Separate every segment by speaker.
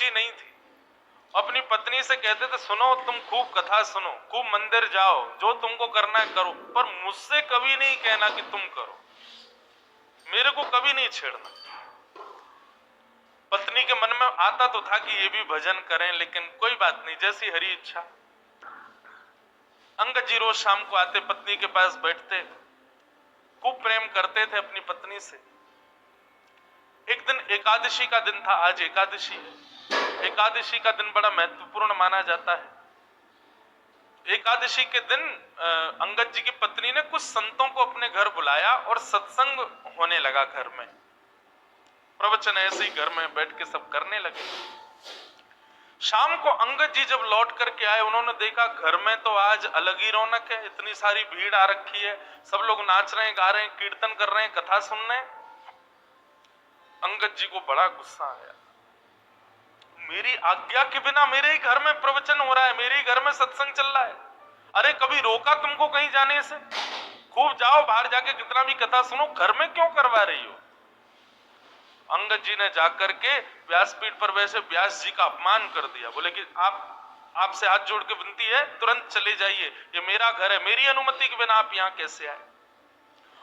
Speaker 1: नहीं थी, अपनी पत्नी से कहते थे सुनो तुम खूब कथा सुनो, खूब मंदिर जाओ, जो तुमको करना है करो, पर मुझसे कभी नहीं कहना कि तुम करो, मेरे को कभी नहीं छेड़ना। पत्नी के मन में आता तो था कि ये भी भजन करें, लेकिन कोई बात नहीं, जैसी हरी इच्छा। अंगद जी रोज शाम को आते, पत्नी के पास बैठते, खूब प्रेम करते थे अपनी पत्नी से। एक दिन एकादशी का दिन था, आज एकादशी है। एकादशी का दिन बड़ा महत्वपूर्ण माना जाता है। एकादशी के दिन अंगद जी की पत्नी ने कुछ संतों को अपने घर बुलाया और सत्संग होने लगा घर में। प्रवचन ऐसे ही घर में बैठ के सब करने लगे। शाम को अंगद जी जब लौट करके आए, उन्होंने देखा घर में तो आज अलग ही रौनक है, इतनी सारी भीड़ आ रखी है, सब लोग नाच रहे हैं, गा रहे हैं, कीर्तन कर रहे हैं, कथा सुन रहे हैं। अंगद जी को बड़ा गुस्सा आया, मेरी आज्ञा के बिना मेरे ही घर में प्रवचन हो रहा है, मेरे ही घर में सत्संग चल रहा है, अरे कभी रोका तुमको कहीं जाने से? खूब जाओ बाहर जाके कितना भी कथा सुनो, घर में क्यों करवा रही हो? अंगद जी ने जाकर के व्यासपीठ पर वैसे व्यास जी का अपमान कर दिया, बोले कि आपसे हाथ जोड़ के विनती है, तुरंत चले जाइए, ये मेरा घर है, मेरी अनुमति के बिना आप यहाँ कैसे आए?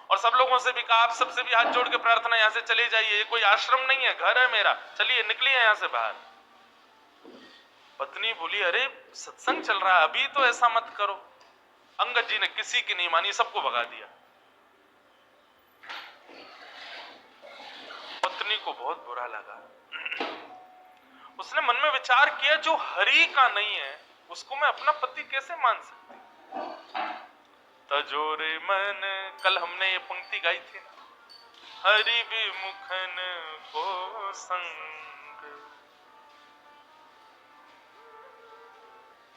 Speaker 1: और सब लोगों से भी कहा, आप सबसे भी हाथ जोड़ के प्रार्थना, यहाँ से चले जाइए, ये कोई आश्रम नहीं है, घर है मेरा, चलिए निकलिए यहाँ से बाहर। पत्नी बोली, अरे सत्संग चल रहा है, अभी तो ऐसा मत करो। अंगद जी ने किसी की नहीं मानी, सबको भगा दिया। पत्नी को बहुत बुरा लगा। उसने मन में विचार किया, जो हरि का नहीं है उसको मैं अपना पति कैसे मान सकती? तजोरे मन, कल हमने ये पंक्ति गाई थी ना, हरि विमुखन को संग।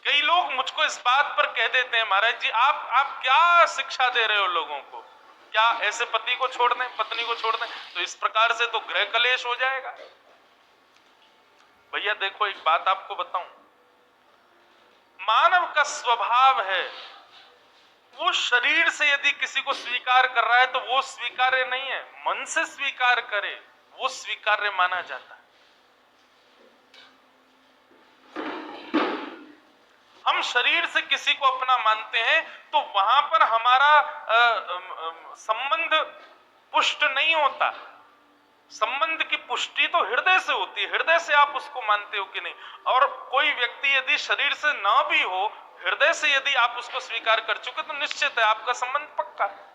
Speaker 1: कई लोग मुझको इस बात पर कह देते हैं, महाराज जी आप क्या शिक्षा दे रहे हो लोगों को, क्या ऐसे पति को छोड़ दें, पत्नी को छोड़ दें? तो इस प्रकार से तो गृह कलेश हो जाएगा। भैया देखो, एक बात आपको बताऊं, मानव का स्वभाव है, वो शरीर से यदि किसी को स्वीकार कर रहा है तो वो स्वीकार्य नहीं है, मन से स्वीकार करे वो स्वीकार्य माना जाता है। हम शरीर से किसी को अपना मानते हैं तो वहां पर हमारा संबंध पुष्ट नहीं होता। संबंध की पुष्टि तो हृदय से होती है, हृदय से आप उसको मानते हो कि नहीं। और कोई व्यक्ति यदि शरीर से ना भी हो, हृदय से यदि आप उसको स्वीकार कर चुके तो निश्चित है आपका संबंध पक्का है।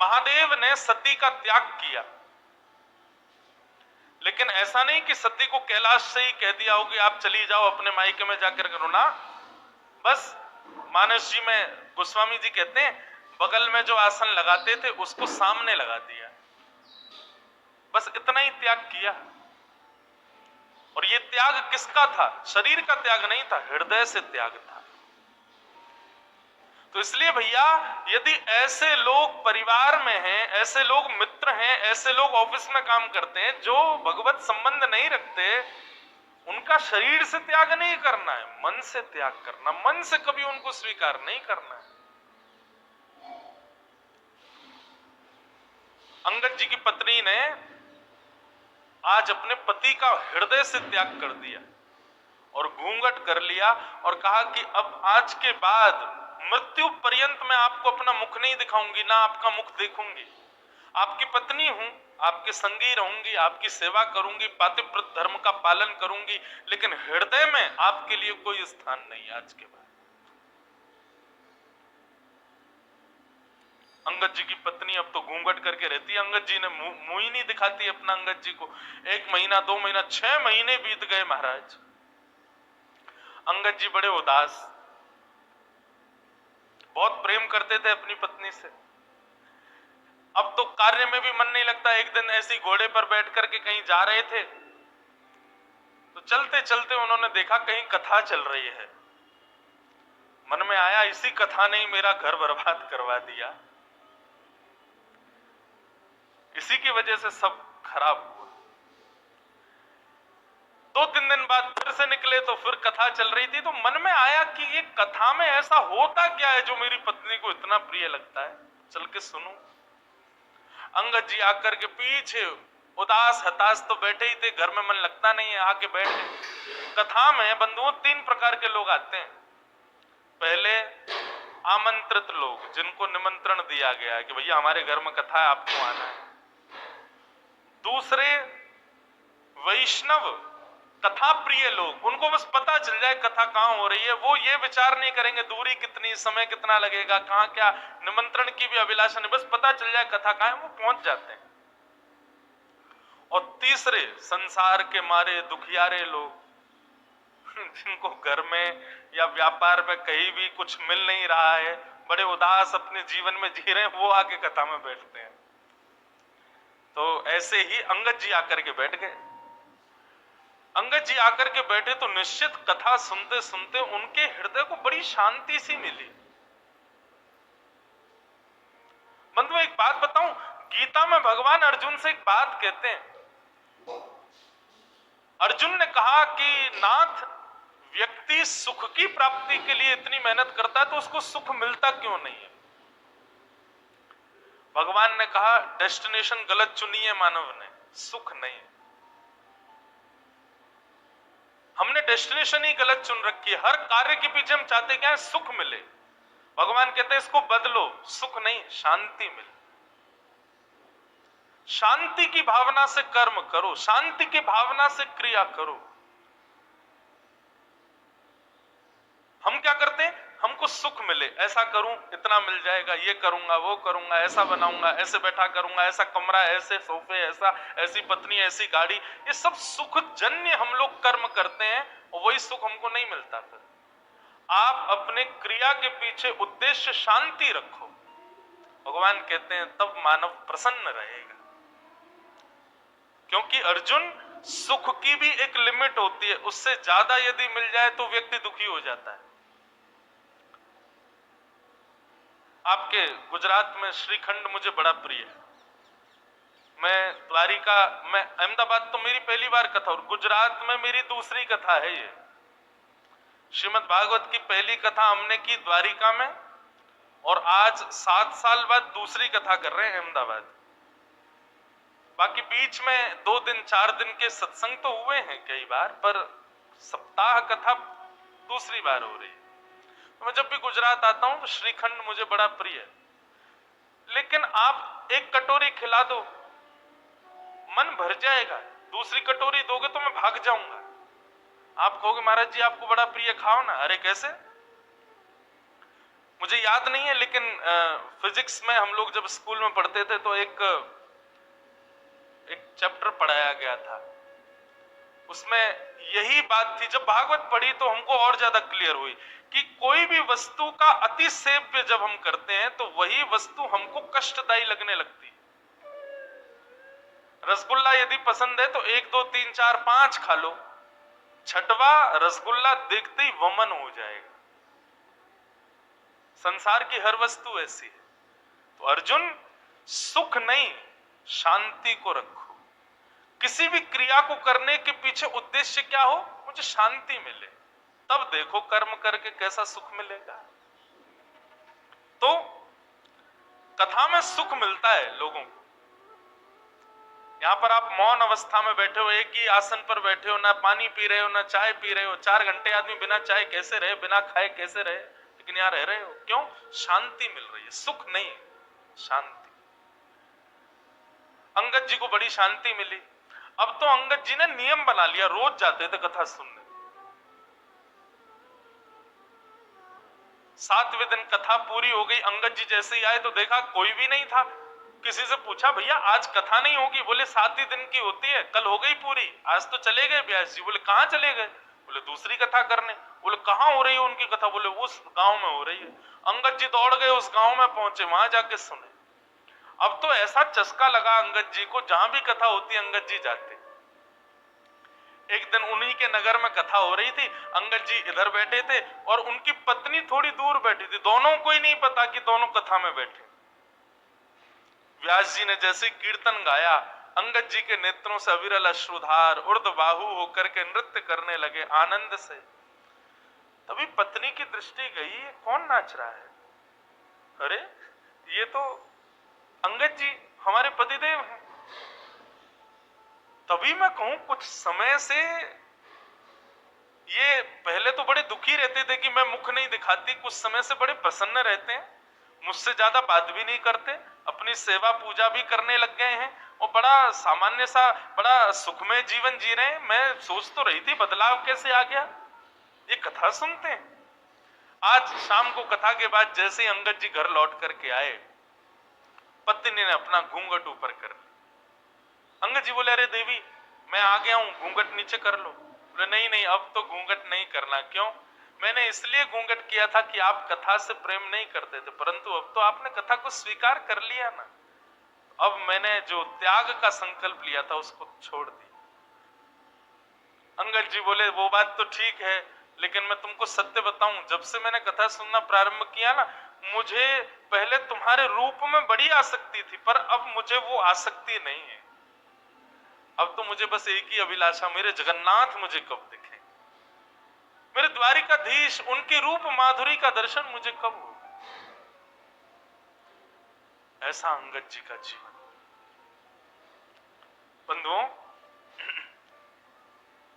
Speaker 1: महादेव ने सती का त्याग किया, लेकिन ऐसा नहीं कि सती को कैलाश से ही कह दिया हो कि आप चली जाओ अपने मायके में जाकर करो ना। बस मानस जी में गोस्वामी जी कहते हैं, बगल में जो आसन लगाते थे उसको सामने लगा दिया, बस इतना ही त्याग किया। और ये त्याग किसका था? शरीर का त्याग नहीं था, हृदय से त्याग था। तो इसलिए भैया, यदि ऐसे लोग परिवार में हैं, ऐसे लोग मित्र हैं, ऐसे लोग ऑफिस में काम करते हैं जो भगवत संबंध नहीं रखते, उनका शरीर से त्याग नहीं करना है, मन से त्याग करना, मन से कभी उनको स्वीकार नहीं करना है। अंगद जी की पत्नी ने आज अपने पति का हृदय से त्याग कर दिया और घूंघट कर लिया और कहा कि अब आज के बाद मृत्यु पर्यंत मैं आपको अपना मुख नहीं दिखाऊंगी, ना आपका मुख देखूंगी। आपकी पत्नी हूं, आपके संगी रहूंगी, आपकी सेवा करूंगी, पातिव्रत धर्म का पालन करूंगी, लेकिन हृदय में आपके लिए कोई स्थान नहीं आज के बाद। अंगद जी की पत्नी अब तो घूंघट करके रहती है, अंगद जी ने मुंह ही नहीं दिखाती अपना अंगद जी को। 1 महीना 2 महीना 6 महीने बीत गए महाराज। अंगद जी बड़े उदास, बहुत प्रेम करते थे अपनी पत्नी से। अब तो कार्य में भी मन नहीं लगता। एक दिन ऐसी घोड़े पर बैठ करके कहीं जा रहे थे तो चलते चलते उन्होंने देखा कहीं कथा चल रही है। मन में आया, इसी कथा ने मेरा घर बर्बाद करवा दिया, इसी की वजह से सब खराब हुआ। 2-3 दिन बाद फिर से निकले तो फिर कथा चल रही थी, तो मन में आया कि ये कथा में ऐसा होता क्या है जो मेरी पत्नी को इतना प्रिय लगता है, चल के सुनूं। अंगद जी आकर के पीछे उदास हताश तो बैठे ही थे, घर में मन लगता नहीं है, आके बैठ गए। कथा में बंधुओं 3 प्रकार के लोग आते हैं। पहले आमंत्रित लोग, जिनको निमंत्रण दिया गया है कि भैया हमारे घर में कथा है, आपको आना है। दूसरे वैष्णव कथा प्रिय लोग, उनको बस पता चल जाए कथा कहां हो रही है, वो ये विचार नहीं करेंगे दूरी कितनी, समय कितना लगेगा, कहां क्या, निमंत्रण की भी अभिलाषा नहीं, बस पता चल जाए कथा कहां है, वो पहुंच जाते हैं। और तीसरे संसार के मारे दुखियारे लोग, जिनको घर में या व्यापार में कहीं भी कुछ मिल नहीं रहा है, बड़े उदास अपने जीवन में जी रहे हैं, वो आके कथा में बैठते हैं। तो ऐसे ही अंगद जी आकर के बैठ गए। अंगद जी आकर के बैठे तो निश्चित कथा सुनते सुनते उनके हृदय को बड़ी शांति सी मिली। बंधुओं एक बात बताऊं, गीता में भगवान अर्जुन से एक बात कहते हैं। अर्जुन ने कहा कि नाथ, व्यक्ति सुख की प्राप्ति के लिए इतनी मेहनत करता है तो उसको सुख मिलता क्यों नहीं है? भगवान ने कहा डेस्टिनेशन गलत चुनी है मानव ने, सुख नहीं। हमने डेस्टिनेशन ही गलत चुन रखी है। हर कार्य के पीछे हम चाहते क्या है? सुख मिले। भगवान कहते हैं इसको बदलो, सुख नहीं शांति मिले। शांति की भावना से कर्म करो, शांति की भावना से क्रिया करो। हम क्या करते हैं? हमको सुख मिले, ऐसा करूं इतना मिल जाएगा, ये करूंगा वो करूंगा, ऐसा बनाऊंगा, ऐसे बैठा करूंगा, ऐसा कमरा, ऐसे सोफे, ऐसी पत्नी, ऐसी गाड़ी, ये सब सुख जन्य हम लोग कर्म करते हैं और वही सुख हमको नहीं मिलता। फिर आप अपने क्रिया के पीछे उद्देश्य शांति रखो, भगवान कहते हैं तब मानव प्रसन्न रहेगा। क्योंकि अर्जुन, सुख की भी एक लिमिट होती है, उससे ज्यादा यदि मिल जाए तो व्यक्ति दुखी हो जाता है। आपके गुजरात में श्रीखंड मुझे बड़ा प्रिय है। मैं द्वारिका में, अहमदाबाद तो मेरी पहली बार कथा और गुजरात में मेरी दूसरी कथा है। ये श्रीमद् भागवत की पहली कथा हमने की द्वारिका में और आज 7 साल बाद दूसरी कथा कर रहे हैं अहमदाबाद। बाकी बीच में 2 दिन 4 दिन के सत्संग तो हुए हैं कई बार, पर सप्ताह कथा दूसरी बार हो रही है। तो मैं जब भी गुजरात आता हूं तो श्रीखंड मुझे बड़ा प्रिय है। लेकिन आप एक कटोरी खिला दो, मन भर जाएगा। दूसरी कटोरी दोगे तो मैं भाग जाऊंगा। आप कहोगे महाराज जी आपको बड़ा प्रिय, खाओ ना। अरे कैसे? मुझे याद नहीं है, लेकिन फिजिक्स में हम लोग जब स्कूल में पढ़ते थे तो एक चैप्टर पढ़ाया गया था, उसमें यही बात थी। जब भागवत पढ़ी तो हमको और ज्यादा क्लियर हुई कि कोई भी वस्तु का अति सेव्य जब हम करते हैं तो वही वस्तु हमको कष्टदायी लगने लगती है। रसगुल्ला यदि पसंद है तो 1 2 3 4 5 खा लो, 6वां रसगुल्ला देखते ही वमन हो जाएगा। संसार की हर वस्तु ऐसी है। तो अर्जुन, सुख नहीं शांति को रखो। किसी भी क्रिया को करने के पीछे उद्देश्य क्या हो? मुझे शांति मिले, तब देखो कर्म करके कैसा सुख मिलेगा। तो कथा में सुख मिलता है लोगों को। यहां पर आप मौन अवस्था में बैठे हो, एक ही आसन पर बैठे हो, ना पानी पी रहे हो ना चाय पी रहे हो। 4 घंटे आदमी बिना चाय कैसे रहे, बिना खाए कैसे रहे, लेकिन यहां रह रहे हो। क्यों? शांति मिल रही है। सुख नहीं, शांति। अंगद जी को बड़ी शांति मिली। अब तो अंगद जी ने नियम बना लिया, रोज जाते थे कथा सुनने। 7वें दिन कथा पूरी हो गई, अंगद जी जैसे ही आए तो देखा कोई भी नहीं था। किसी से पूछा भैया आज कथा नहीं होगी? बोले 7 ही दिन की होती है, कल हो गई पूरी, आज तो चले गए व्यास जी। बोले कहां चले गए? बोले दूसरी कथा करने। बोले कहां हो रही है उनकी कथा? बोले उस गांव में हो रही है। अंगद जी दौड़ गए, उस गांव में पहुंचे, वहां जाके सुने। अब तो ऐसा चस्का लगा अंगद जी को, जहां भी कथा होती अंगद जी जाते। एक दिन उन्हीं के नगर में कथा हो रही थी, अंगद जी इधर बैठे थे और उनकी पत्नी थोड़ी दूर बैठी थी। दोनों को ही नहीं पता कि दोनों कथा में बैठे। व्यास जी ने जैसे कीर्तन गाया, अंगद जी के नेत्रों से अविरल अश्रुधार ऊर्ध्व बाहु होकर के नृत्य करने लगे आनंद से। तभी पत्नी की दृष्टि गई, कौन नाच रहा है? अरे ये तो अंगद जी हमारे पतिदेव हैं। तभी मैं कहूं कुछ समय से ये पहले तो बड़े दुखी रहते थे कि मैं मुख नहीं दिखाती, कुछ समय से बड़े प्रसन्न रहते हैं, मुझसे ज्यादा बात भी नहीं करते, अपनी सेवा पूजा भी करने लग गए हैं और बड़ा सामान्य सा बड़ा सुखमय जीवन जी रहे हैं। मैं सोच तो रही थी बदलाव कैसे आ गया। ये कथा सुनते हैं। आज शाम को कथा के बाद जैसे ही अंगद जी घर लौट करके आए, पत्नी ने अपना घूंघट ऊपर कर लिया। अंगद जी बोले, अरे देवी मैं आ गया हूं, घूंघट नीचे कर लो। बोले नहीं नहीं, अब तो घूंघट नहीं करना। क्यों? मैंने इसलिए घूंघट किया था कि आप कथा से प्रेम नहीं करते थे, परंतु अब तो आपने कथा को स्वीकार कर लिया ना, अब मैंने जो त्याग का संकल्प लिया था उसको छोड़ दिया। अंगद जी बोले, वो बात तो ठीक है, लेकिन मैं तुमको सत्य बताऊं, जब से मैंने कथा सुनना प्रारंभ किया ना, मुझे पहले तुम्हारे रूप में बड़ी आसक्ति थी, पर अब मुझे वो आसक्ति नहीं है। अब तो मुझे बस एक ही अभिलाषा, मेरे जगन्नाथ मुझे कब दिखे, मेरे द्वारिकाधीश, उनके रूप माधुरी का दर्शन मुझे कब हो। ऐसा अंगद जी का जीवन। बंधुओं,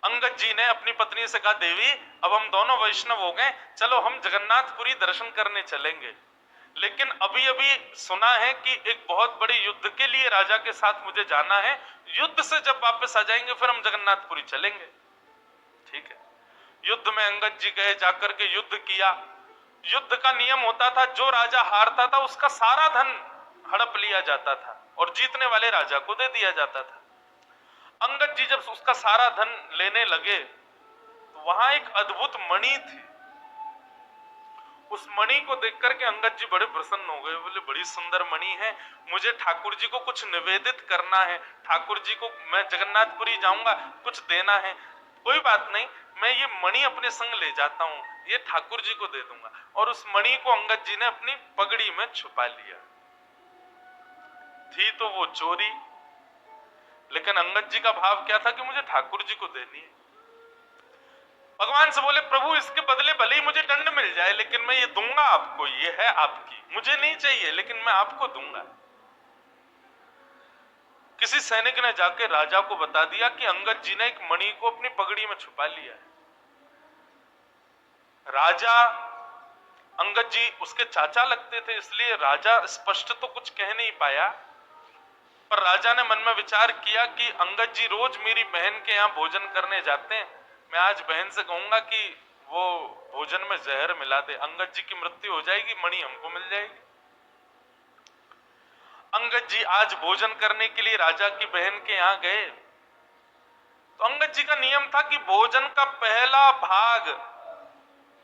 Speaker 1: अंगद जी ने अपनी पत्नी से कहा, देवी अब हम दोनों वैष्णव हो गए, चलो हम जगन्नाथपुरी दर्शन करने चलेंगे। लेकिन अभी अभी सुना है कि एक बहुत बड़े युद्ध के लिए राजा के साथ मुझे जाना है, युद्ध से जब वापस आ जाएंगे फिर हम जगन्नाथपुरी चलेंगे। ठीक है। युद्ध में अंगद जी गए, जाकर के युद्ध किया। युद्ध का नियम होता था, जो राजा हारता था उसका सारा धन हड़प लिया जाता था और जीतने वाले राजा को दे दिया जाता था। अंगद जी जब उसका सारा धन लेने लगे तो वहां एक अद्भुत मणि थी। उस मणि को देख करके अंगद जी बड़े प्रसन्न हो गए। बोले, बड़ी सुंदर मणि है, मुझे ठाकुर जी को कुछ निवेदित करना है, ठाकुर जी को मैं जगन्नाथपुरी जाऊंगा, कुछ देना है। कोई बात नहीं, मैं ये मणि अपने संग ले जाता हूं, ये ठाकुर जी को दे दूंगा। और उस मणि को अंगद जी ने अपनी पगड़ी में छुपा लिया। थी तो वो चोरी, लेकिन अंगद जी का भाव क्या था कि मुझे ठाकुर जी को देनी है। भगवान से बोले, प्रभु इसके बदले भले ही मुझे दंड मिल जाए, लेकिन मैं ये दूंगा आपको, ये है आपकी, मुझे नहीं चाहिए लेकिन मैं आपको दूंगा। किसी सैनिक ने जाके राजा को बता दिया कि अंगद जी ने एक मणि को अपनी पगड़ी में छुपा लिया है। राजा, अंगद जी उसके चाचा लगते थे, इसलिए राजा स्पष्ट तो कुछ कह नहीं पाया, पर राजा ने मन में विचार किया कि अंगद जी रोज मेरी बहन के यहाँ भोजन करने जाते हैं, मैं आज बहन से कहूंगा कि वो भोजन में जहर मिला दे, अंगद जी की मृत्यु हो जाएगी, मणि हमको मिल जाएगी। अंगद जी आज भोजन करने के लिए राजा की बहन के यहाँ गए, तो अंगद जी का नियम था कि भोजन का पहला भाग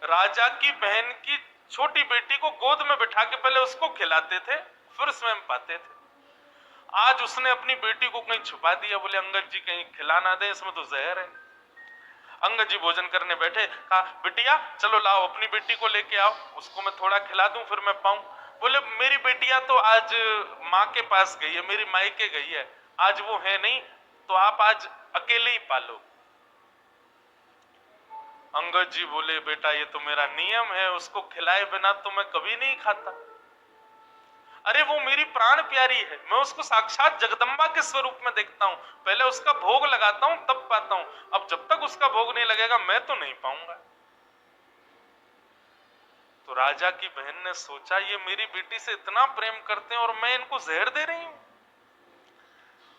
Speaker 1: राजा की बहन की छोटी बेटी को गोद में बिठा के पहले उसको खिलाते थे, फिर स्वयं पाते थे। आज उसने अपनी बेटी को कहीं छुपा दिया, बोले अंगद जी कहीं खिला ना दे, इसमें तो जहर है। अंगद जी भोजन करने बैठे, कहा बिटिया चलो लाओ अपनी बेटी को लेके आओ, उसको मैं थोड़ा खिला दूं फिर मैं पाऊं। बोले मेरी बेटिया तो आज माँ के पास गई है, मेरी मायके गई है, आज वो है नहीं, तो आप आज अकेले ही पालो। अंगद जी बोले, बेटा ये तो मेरा नियम है, उसको खिलाए बिना तो मैं कभी नहीं खाता। अरे वो मेरी प्राण प्यारी है, मैं उसको साक्षात जगदम्बा के स्वरूप में देखता हूं, पहले उसका भोग लगाता हूं तब पाता हूं, अब जब तक उसका भोग नहीं लगेगा मैं तो नहीं पाऊंगा। तो राजा की बहन ने सोचा, ये मेरी बेटी से इतना प्रेम करते हैं और मैं इनको जहर दे रही हूं।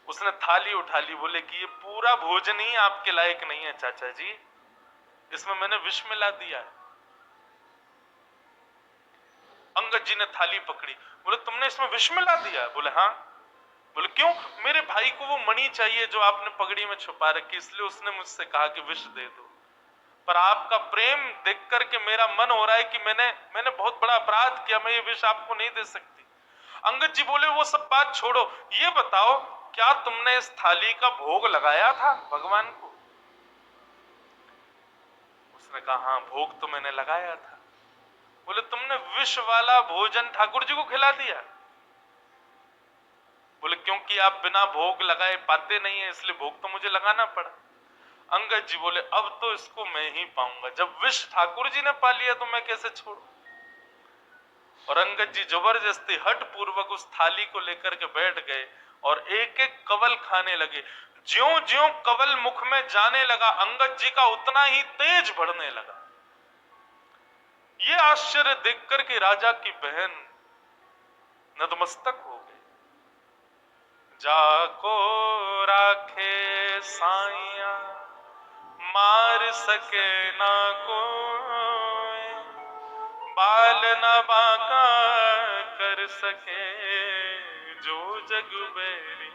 Speaker 1: उसने थाली उठा ली, बोले कि ये पूरा भोजन ही आपके लायक नहीं है चाचा जी, इसमें मैंने विष मिला दिया है। अंगद जी ने थाली पकड़ी, बोले तुमने इसमें विष मिला दिया? बोले हाँ। बोले क्यों? मेरे भाई को वो मणि चाहिए जो आपने पगड़ी में छुपा रखी, इसलिए उसने मुझसे कहा कि विष दे दो। पर आपका प्रेम देख करके मेरा मन हो रहा है कि मैंने बहुत बड़ा अपराध किया, मैं ये विष आपको नहीं दे सकती। अंगद जी बोले वो सब बात छोड़ो, ये बताओ क्या तुमने इस थाली का भोग लगाया था भगवान को? उसने कहा हाँ भोग तो मैंने लगाया था। बोले तुमने विष वाला भोजन ठाकुर जी को खिला दिया? बोले क्योंकि आप बिना भोग लगाए पाते नहीं है, इसलिए भोग तो मुझे लगाना पड़ा। अंगद जी बोले अब तो इसको मैं ही पाऊंगा, जब विष ठाकुर जी ने पा लिया तो मैं कैसे छोड़ू। और अंगद जी जबरदस्ती हट पूर्वक उस थाली को लेकर के बैठ गए और एक एक कवल खाने लगे। ज्यों ज्यों कवल मुख में जाने लगा अंगद जी का उतना ही तेज बढ़ने लगा। ये आश्चर्य देखकर के राजा की बहन नतमस्तक हो गई। जाको राखे साइया मार सके ना कोई, बाल न बांका कर सके जो जग बैरी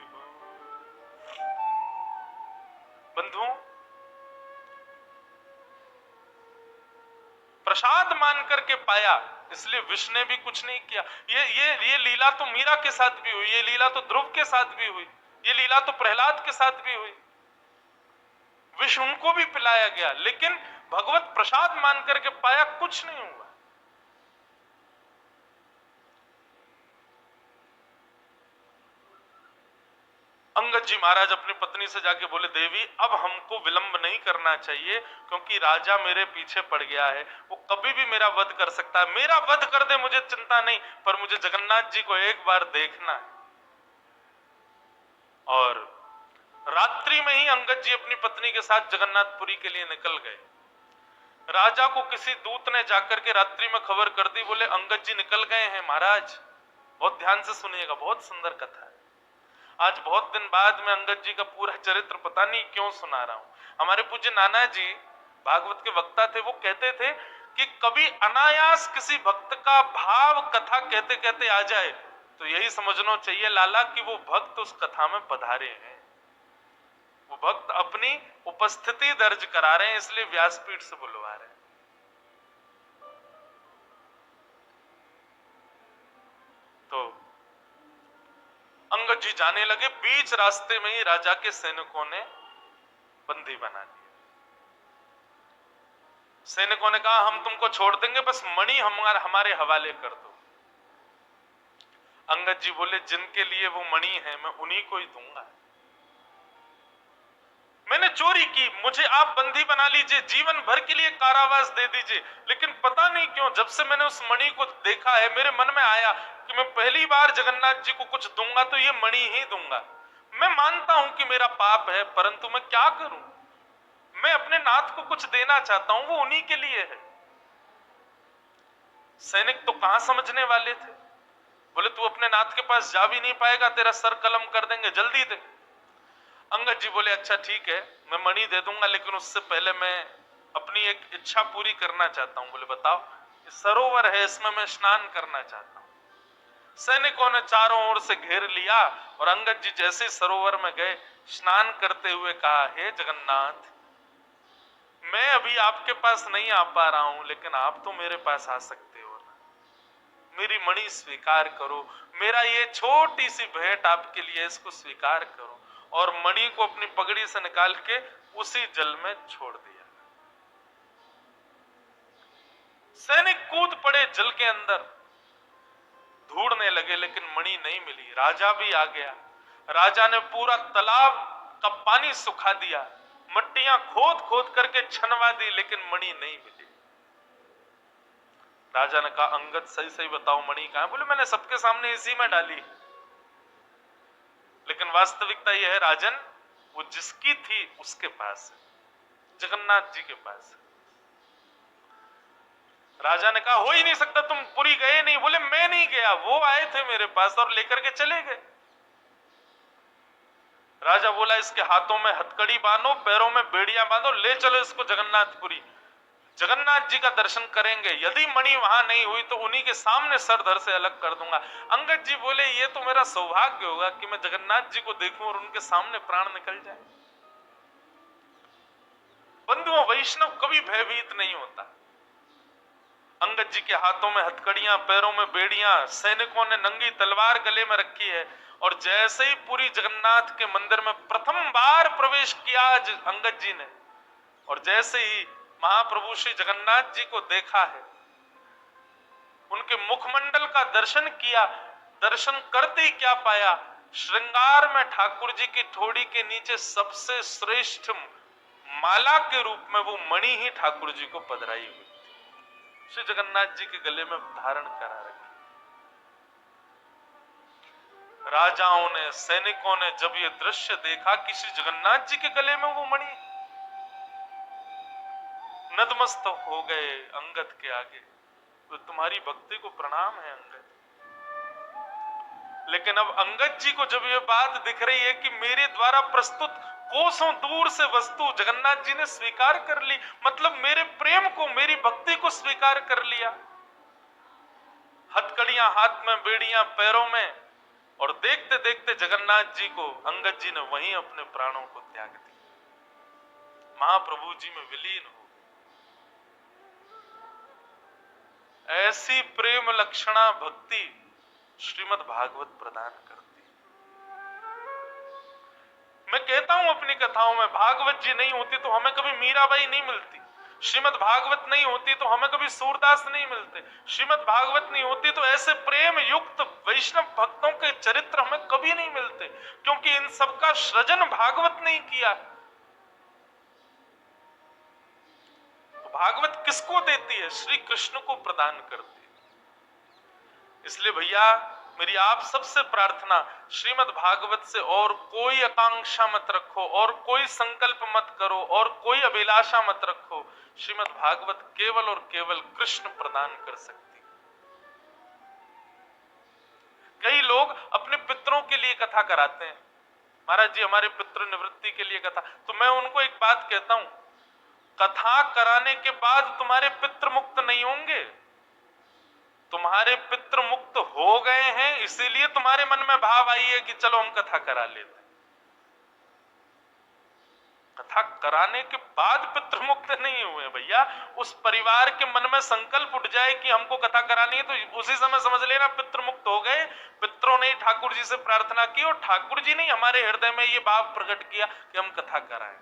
Speaker 1: हो। बंधुओं, प्रसाद मान करके पाया, इसलिए विष ने भी कुछ नहीं किया। ये लीला तो मीरा के साथ भी हुई, ये लीला तो ध्रुव के साथ भी हुई, ये लीला तो प्रहलाद के साथ भी हुई। विष उनको भी पिलाया गया, लेकिन भगवत प्रसाद मान करके पाया, कुछ नहीं हुआ। अंगद जी महाराज अपनी पत्नी से जाके बोले, देवी अब हमको विलंब नहीं करना चाहिए, क्योंकि राजा मेरे पीछे पड़ गया है, वो कभी भी मेरा वध कर सकता है। मेरा वध कर दे मुझे चिंता नहीं, पर मुझे जगन्नाथ जी को एक बार देखना है। और रात्रि में ही अंगद जी अपनी पत्नी के साथ जगन्नाथपुरी के लिए निकल गए। राजा को किसी दूत ने जाकर के रात्रि में खबर कर दी, बोले अंगद जी निकल गए हैं महाराज। बहुत ध्यान से सुनिएगा, बहुत सुंदर कथा है। आज बहुत दिन बाद में अंगद जी का पूरा चरित्र पता नहीं क्यों सुना रहा हूं। हमारे पूज्य नाना जी भागवत के वक्ता थे, वो कहते थे कि कभी अनायास किसी भक्त का भाव कथा कहते कहते आ जाए तो यही समझना चाहिए लाला कि वो भक्त उस कथा में पधारे हैं, वो भक्त अपनी उपस्थिति दर्ज करा रहे हैं, इसलिए व्यासपीठ से बुलवा रहे हैं। तो अंगद जी जाने लगे, बीच रास्ते में ही राजा के सैनिकों ने बंदी बना दिया। सैनिकों ने कहा हम तुमको छोड़ देंगे, बस मणि हमारे हवाले कर दो। अंगद जी बोले जिनके लिए वो मणि है मैं उन्हीं को ही दूंगा। मैंने चोरी की, मुझे आप बंदी बना लीजिए, जीवन भर के लिए कारावास दे दीजिए, लेकिन पता नहीं क्यों जब से मैंने उस मणि को देखा है मेरे मन में आया कि मैं पहली बार जगन्नाथ जी को कुछ दूंगा तो ये मणि ही दूंगा। मैं मानता हूं कि मेरा पाप है, परंतु मैं क्या करूं, मैं अपने नाथ को कुछ देना चाहता हूं, वो उन्हीं के लिए है। सैनिक तो कहां समझने वाले थे, बोले तू अपने नाथ के पास जा भी नहीं पाएगा, तेरा सर कलम कर देंगे, जल्दी दे। अंगद जी बोले अच्छा ठीक है मैं मणि दे दूंगा, लेकिन उससे पहले मैं अपनी एक इच्छा पूरी करना चाहता हूं। बोले बताओ। सरोवर है, इसमें मैं स्नान करना चाहता हूं। सैनिकों ने चारों ओर से घेर लिया और अंगद जी जैसे सरोवर में गए, स्नान करते हुए कहा, हे जगन्नाथ मैं अभी आपके पास नहीं आ पा रहा हूं, लेकिन आप तो मेरे पास आ सकते हो ना, मेरी मणि स्वीकार करो, मेरा ये छोटी सी भेंट आपके लिए, इसको स्वीकार करो। और मणि को अपनी पगड़ी से निकाल के उसी जल में छोड़ दिया। सैनिक कूद पड़े जल के अंदर, ढूंढने लगे लेकिन मणि नहीं मिली। राजा भी आ गया, राजा ने पूरा तालाब का पानी सुखा दिया, मट्टियां खोद खोद करके छनवा दी, लेकिन मणि नहीं मिली। राजा ने कहा अंगद सही सही बताओ मणि कहां है? बोले मैंने सबके सामने इसी में डाली, लेकिन वास्तविकता यह है राजन वो जिसकी थी उसके पास है, जगन्नाथ जी के पास है। राजा ने कहा हो ही नहीं सकता, तुम पुरी गए नहीं। बोले मैं नहीं गया, वो आए थे मेरे पास और लेकर के चले गए। राजा बोला इसके हाथों में हथकड़ी बांधो, पैरों में बेड़ियां बांधो, ले चलो इसको जगन्नाथपुरी, जगन्नाथ जी का दर्शन करेंगे। यदि मणि वहां नहीं हुई तो उन्हीं के सामने सर धड़ से अलग कर दूंगा। अंगद जी बोले ये तो मेरा सौभाग्य होगा कि मैं जगन्नाथ जी को देखूं और उनके सामने प्राण निकल जाए। बंधुओं वैष्णव कभी भयभीत नहीं होता। अंगद जी के हाथों में हथकड़ियां, पैरों में बेड़ियां, सैनिकों ने नंगी तलवार गले में रखी है, और जैसे ही पूरी जगन्नाथ के मंदिर में प्रथम बार प्रवेश किया अंगद जी ने, और जैसे ही महाप्रभु श्री जगन्नाथ जी को देखा है, उनके मुखमंडल का दर्शन किया, दर्शन करते ही क्या पाया, श्रृंगार में ठाकुर जी की ठोड़ी के नीचे सबसे श्रेष्ठ माला के रूप में वो मणि ही ठाकुर जी को पधराई हुई। श्री जगन्नाथ जी के गले में धारण करा रखी। राजाओं ने, सैनिकों ने जब ये दृश्य देखा कि श्री जगन्नाथ जी के गले में वो मणि, नतमस्तक हो गए अंगद के आगे। तो तुम्हारी भक्ति को प्रणाम है अंगद। लेकिन अब अंगद जी को जब ये बात दिख रही है कि मेरे द्वारा प्रस्तुत कोसों दूर से वस्तु जगन्नाथ जी ने स्वीकार कर ली, मतलब मेरे प्रेम को, मेरी भक्ति को स्वीकार कर लिया। हथकड़ियां हाथ में, बेड़ियां पैरों में, और देखते देखते जगन्नाथ जी को अंगद जी ने वहीं अपने प्राणों को त्याग दिया, महाप्रभु जी में विलीन हो। ऐसी प्रेम लक्षणा भक्ति श्रीमद् भागवत प्रदान करती। मैं कहता हूं अपनी कथाओं में, भागवत जी नहीं होती तो हमें कभी मीराबाई नहीं मिलती, श्रीमद् भागवत नहीं होती तो हमें कभी सूरदास नहीं मिलते, श्रीमद् भागवत नहीं होती तो ऐसे प्रेम युक्त वैष्णव भक्तों के चरित्र हमें कभी नहीं मिलते, क्योंकि इन सबका सृजन भागवत नहीं किया। तो भागवत किसको देती है? श्री कृष्ण को प्रदान करती है। इसलिए भैया मेरी आप सबसे प्रार्थना, श्रीमद् भागवत से और कोई आकांक्षा मत रखो, और कोई संकल्प मत करो, और कोई अभिलाषा मत रखो। श्रीमद् भागवत केवल और केवल कृष्ण प्रदान कर सकती। कई लोग अपने पितरों के लिए कथा कराते हैं, महाराज जी हमारे पितृ निवृत्ति के लिए कथा, तो मैं उनको एक बात कहता हूं, कथा कराने के बाद तुम्हारे पितृ मुक्त नहीं होंगे, तुम्हारे पितृ मुक्त हो गए हैं, इसीलिए तुम्हारे मन में भाव आई है कि चलो हम कथा करा लेते। कथा कराने के बाद पितृ मुक्त नहीं हुए भैया। उस परिवार के मन में संकल्प उठ जाए कि हमको कथा करानी है, तो उसी समय समझ लेना पितृ मुक्त हो गए। पितरों ने ठाकुर जी से प्रार्थना की और ठाकुर जी ने हमारे हृदय में ये भाव प्रकट किया कि हम कथा कराएं।